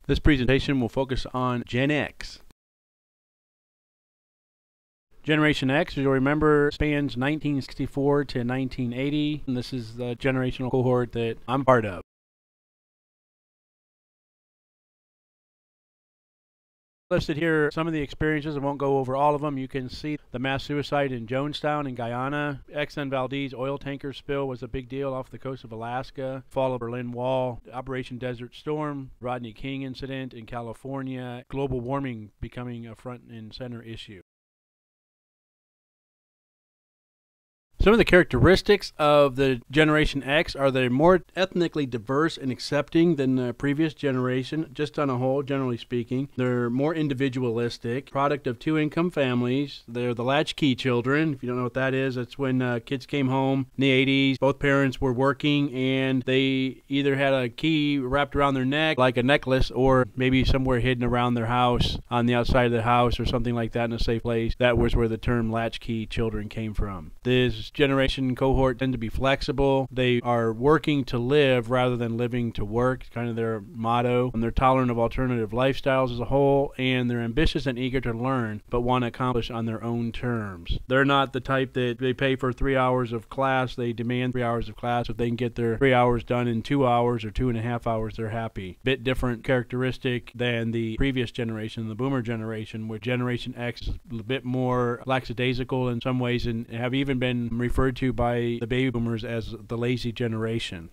This presentation will focus on Gen X. Generation X, as you'll remember, spans 1964 to 1980, and this is the generational cohort that I'm part of. Listed here some of the experiences. I won't go over all of them. You can see the mass suicide in Jonestown in Guyana. Exxon Valdez oil tanker spill was a big deal off the coast of Alaska. Fall of Berlin Wall, Operation Desert Storm, Rodney King incident in California, global warming becoming a front and center issue. Some of the characteristics of the Generation X are they're more ethnically diverse and accepting than the previous generation, just on a whole, generally speaking. They're more individualistic, product of two-income families. They're the latchkey children. If you don't know what that is, that's when kids came home in the 80s. Both parents were working, and they either had a key wrapped around their neck, like a necklace, or maybe somewhere hidden around their house, on the outside of the house, or something like that in a safe place. That was where the term latchkey children came from. This generation cohort tend to be flexible. They are working to live rather than living to work, kind of their motto. And they're tolerant of alternative lifestyles as a whole, and they're ambitious and eager to learn, but want to accomplish on their own terms. They're not the type that they pay for 3 hours of class. They demand 3 hours of class. If they can get their 3 hours done in 2 hours or 2.5 hours, they're happy. Bit different characteristic than the previous generation, the boomer generation, where Generation X is a bit more lackadaisical in some ways, and have even been referred to by the baby boomers as the lazy generation.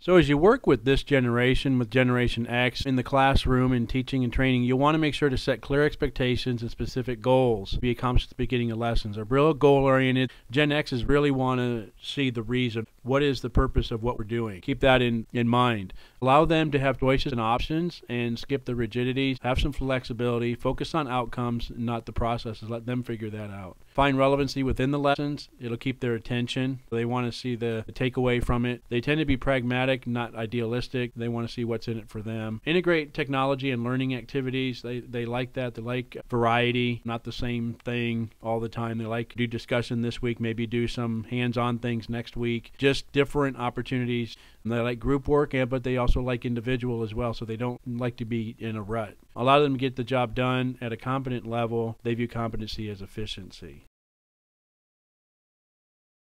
So as you work with this generation, with Generation X, in the classroom and teaching and training, you'll want to make sure to set clear expectations and specific goals to be accomplished at the beginning of lessons. Are real goal-oriented. Gen X's really want to see the reason. What is the purpose of what we're doing? Keep that in mind. Allow them to have choices and options and skip the rigidities. Have some flexibility. Focus on outcomes, not the processes. Let them figure that out. Find relevancy within the lessons. It'll keep their attention. They want to see the takeaway from it. They tend to be pragmatic, not idealistic. They want to see what's in it for them. Integrate technology and learning activities. They like that. They like variety, not the same thing all the time. They like to do discussion this week, maybe do some hands-on things next week. Just different opportunities. And they like group work, but they also like individual as well, so they don't like to be in a rut. Allow them to get the job done at a competent level. They view competency as efficiency.